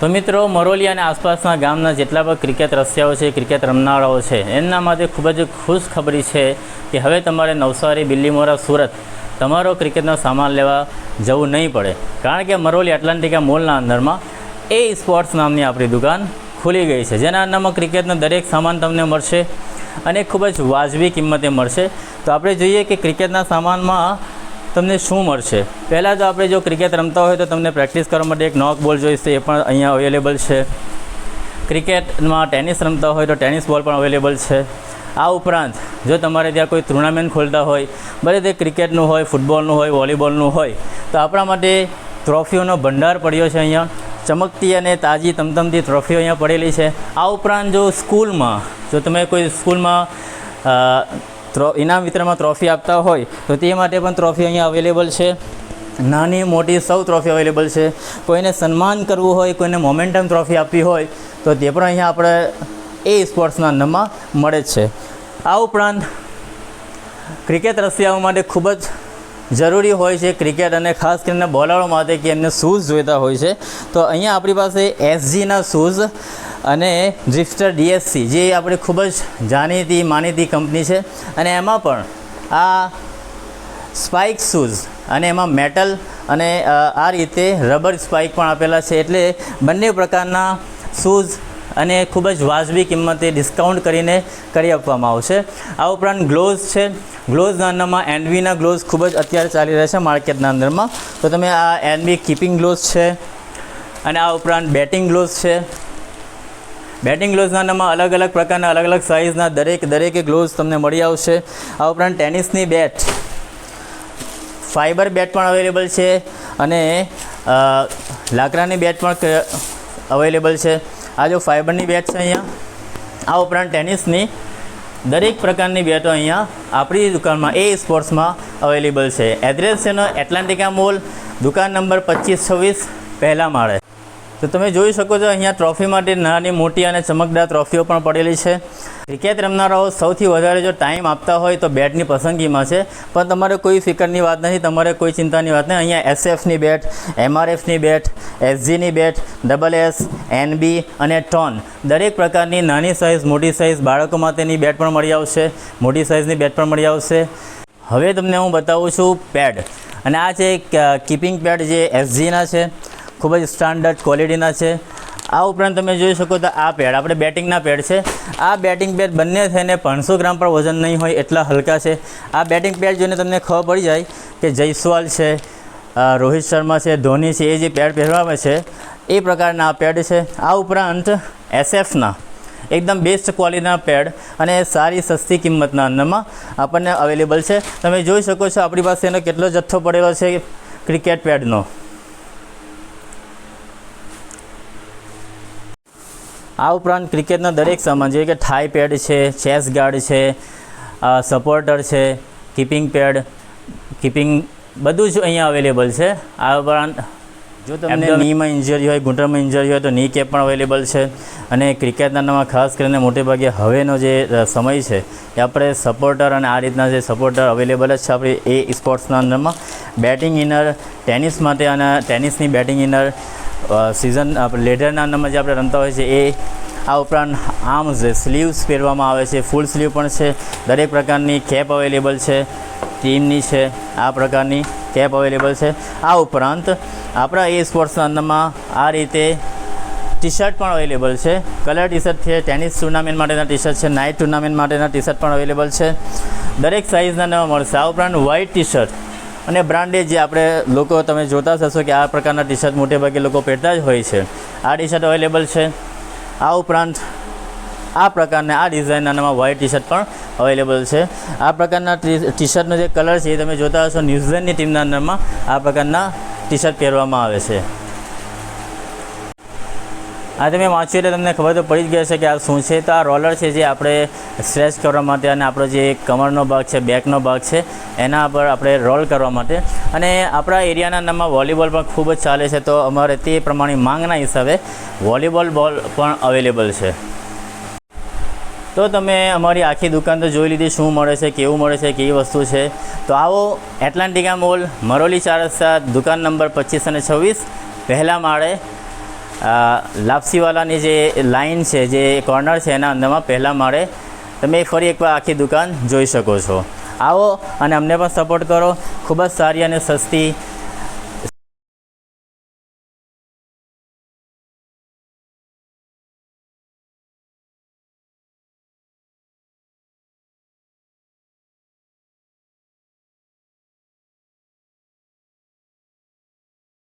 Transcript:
તો મિત્રો, મરોલી અને આસપાસના ગામના જેટલા પણ ક્રિકેટ રસિયાઓ છે, ક્રિકેટ રમનારાઓ છે, એમના માટે ખૂબ જ ખુશ ખબરી છે કે હવે તમારે નવસારી, બિલ્લીમોરા, સુરત તમારો ક્રિકેટનો સામાન લેવા જવું નહીં પડે. કારણ કે મરોલી એટલાન્ટિકા મોલના અંદરમાં એ સ્પોર્ટ્સ નામની આપણી દુકાન ખુલી ગઈ છે, જેના અંદરમાં ક્રિકેટનો દરેક સામાન તમને મળશે અને ખૂબ જ વાજબી કિંમતે મળશે. તો આપણે જોઈએ કે ક્રિકેટના સામાનમાં તમને શું મળશે. પહેલાં તો આપણે જો ક્રિકેટ રમતા હોય તો તમને પ્રેક્ટિસ કરવા માટે એક નોક બોલ જોઈશે, એ પણ અહીંયા અવેલેબલ છે. ક્રિકેટમાં ટેનિસ રમતા હોય તો ટેનિસ બોલ પણ અવેલેબલ છે. આ ઉપરાંત જો તમારે ત્યાં કોઈ ટુર્નામેન્ટ ખોલતા હોય, ભલે તે ક્રિકેટનું હોય, ફૂટબોલનું હોય, વોલીબોલનું હોય, તો આપણા માટે ટ્રોફીઓનો ભંડાર પડ્યો છે. અહીંયા ચમકતી અને તાજી તમતમતી ટ્રોફીઓ અહીંયા પડેલી છે. આ ઉપરાંત જો સ્કૂલમાં, જો તમે કોઈ સ્કૂલમાં ઇનામ વિતરણમાં ટ્રોફી આપતા હોય તો તે માટે પણ ટ્રોફી અહીંયા અવેલેબલ છે. નાની મોટી સૌ ટ્રોફી અવેલેબલ છે. કોઈને સન્માન કરવું હોય, કોઈને મોમેન્ટમ ટ્રોફી આપવી હોય તો તે પણ અહીંયા આપણે એ સ્પોર્ટ્સના અંદરમાં મળે જ છે. આ ઉપરાંત ક્રિકેટ રસિયાઓ માટે ખૂબ જ જરૂરી હોય છે ક્રિકેટ, અને ખાસ કરીને બોલરો માટે કે એમને શૂઝ જોઈતા હોય છે. તો અહીંયા આપણી પાસે એસજીના શૂઝ અને ડ્રિફ્ટર DSC, જે આપણી ખૂબ જ જાણીતી માનીતી કંપની છે, અને એમાં પણ આ સ્પાઇક શૂઝ અને એમાં મેટલ અને આ રીતે રબર સ્પાઇક પણ આપેલા છે. એટલે બંને પ્રકારના શૂઝ અને ખૂબ જ વાજબી કિંમતે ડિસ્કાઉન્ટ કરીને કરી આપવામાં આવશે. આ ઉપરાંત ગ્લોવ્સ છે. ગ્લોવ્સના અંદરમાં એનવીના ગ્લોવ્સ ખૂબ જ અત્યારે ચાલી રહ્યા છે માર્કેટના અંદરમાં. તો તમે આ એનવી કીપિંગ ગ્લોવ્સ છે, અને આ ઉપરાંત બેટિંગ ગ્લોવ્સ છે. બેટિંગ ગ્લોવ્સના અંદરમાં અલગ અલગ પ્રકારના, અલગ અલગ સાઇઝના દરેકે ગ્લોવ્સ તમને મળી આવશે. આ ઉપરાંત ટેનિસની બેટ, ફાઇબર બેટ પણ અવેલેબલ છે, અને લાકડાની બેટ પણ અવેલેબલ છે. આ જો ફાઇબરની બેટ છે અહીંયા. આ ઉપરાંત ટેનિસની દરેક પ્રકારની બેટો અહીંયા આપણી દુકાનમાં એ સ્પોર્ટ્સમાં અવેલેબલ છે. એડ્રેસ છે એટલાન્ટિકા મોલ, દુકાન નંબર 2526, પહેલા માળે. તો તમે જોઈ શકો છો અહીંયા ટ્રોફી માટે નાની મોટી અને ચમકદાર ટ્રોફીઓ પણ પડેલી છે. ક્રિકેટ રમનારાઓ સૌથી વધારે જો ટાઈમ આપતા હોય તો બેટની પસંદગીમાં છે, પણ તમારે કોઈ ફિકરની વાત નથી, તમારે કોઈ ચિંતાની વાત નહીં. અહીંયા SFની બેટ, MRFની બેટ, SGની બેટ, SS, NB અને ટોન, દરેક પ્રકારની નાની સાઇઝ, મોટી સાઇઝ, બાળકો માટેની બેટ પણ મળી આવશે, મોટી સાઇઝની બેટ પણ મળી આવશે. હવે તમને હું બતાવું છું પેડ, અને આ છે કીપિંગ પેડ જે SGના છે, ખૂબ જ સ્ટાન્ડર્ડ ક્વોલિટીના છે. આ ઉપરાંત તમે જોઈ શકો તો આ પેડ આપણે બેટિંગના પેડ છે. આ બેટિંગ પેડ બંને થઈને 500 ગ્રામ પર વજન નહીં હોય એટલા હલકા છે. આ બેટિંગ પેડ જોઈને તમને ખબર પડી જાય કે જયસ્વાલ છે, રોહિત શર્મા છે, ધોની છે, એ જે પેડ પહેરવામાં છે એ પ્રકારના આ પેડ છે. આ ઉપરાંત SFના એકદમ બેસ્ટ ક્વોલિટીના પેડ અને સારી સસ્તી કિંમતના અંદરમાં આપણને અવેલેબલ છે. તમે જોઈ શકો છો આપણી પાસે એનો કેટલો જથ્થો પડેલો છે ક્રિકેટ પેડનો. આ ઉપરાંત ક્રિકેટના દરેક સામાન, જેવી કે થાઈ પેડ છે, ચેસ ગાર્ડ છે, સપોર્ટર છે, કીપિંગ પેડ, કીપિંગ બધું જ અહીંયા અવેલેબલ છે. આ ઉપરાંત જો તમને નીમાં ઇન્જરી હોય, ઘૂંટણમાં ઇન્જરી હોય તો ની કેપ પણ અવેલેબલ છે. અને ક્રિકેટના નામમાં ખાસ કરીને મોટેભાગે હવેનો જે સમય છે એ આપણે સપોર્ટર અને આ રીતના જે સપોર્ટર અવેલેબલ જ છે આપણે એ સ્પોર્ટ્સના અંદરમાં. બેટિંગ ઇનર ટેનિસ માટે, અને ટેનિસની બેટિંગ ઇનર સિઝન લેડરના અંદરમાં જે આપણે રમતા હોય છે એ. આ ઉપરાંત આર્મ્સ, સ્લીવ્સ પહેરવામાં આવે છે, ફૂલ સ્લીવ પણ છે. દરેક પ્રકારની કેપ અવેલેબલ છે, ટીમની છે, આ પ્રકારની કેપ અવેલેબલ છે. આ ઉપરાંત આપણા એ સ્પોર્ટ્સના અંદરમાં આ રીતે ટી શર્ટ પણ અવેલેબલ છે. કલર ટી શર્ટ છે, ટેનિસ ટુર્નામેન્ટ માટેના ટી શર્ટ છે, નાઇટ ટુર્નામેન્ટ માટેના ટી શર્ટ પણ અવેલેબલ છે. દરેક સાઇઝના નવા મળશે. આ ઉપરાંત વ્હાઇટ ટી શર્ટ અને બ્રાન્ડેડ જે આપણે લોકો તમે જોતા હશો કે આ પ્રકારના ટી શર્ટ મોટેભાગે લોકો પહેરતા જ હોય છે, આ ટી શર્ટ અવેલેબલ છે. આ ઉપરાંત આ પ્રકારના આ ડિઝાઇનના નામાં વ્હાઇટ ટી શર્ટ પણ અવેલેબલ છે. આ પ્રકારના ટી શર્ટનો જે કલર છે એ તમે જોતા હશો, ન્યૂઝીલેન્ડની ટીમના અંદરમાં આ પ્રકારના ટી શર્ટ પહેરવામાં આવે છે. આ તમે વાંચ્યું એટલે તમને ખબર તો પડી જ ગઈ છે કે આ શું છે. તો આ રોલર છે જે આપણે સ્ટ્રેચ કરવા માટે, અને આપણો જે કમરનો ભાગ છે, બેકનો ભાગ છે, એના પર આપણે રોલ કરવા માટે. અને આપણા એરિયાના નામમાં વોલીબોલ પણ ખૂબ જ ચાલે છે, તો અમારે તે પ્રમાણે માંગના હિસાબે વોલીબોલ બોલ પણ અવેલેબલ છે. તો તમે અમારી આખી દુકાન તો જોઈ લીધી, શું મળે છે, કેવું મળે છે, કેવી વસ્તુ છે. તો આવો એટલાન્ટિકા મોલ, મરોલી 4 રસ્તા, દુકાન નંબર 25 અને 26, પહેલા માળે, લાપસીવાલાની જે લાઇન છે, જે કોર્નર છે, એના અંદરમાં પહેલા માળે તમે ફરી એકવાર આખી દુકાન જોઈ શકો છો. આવો અને અમને પણ સપોર્ટ કરો. ખૂબ જ સારી અને સસ્તી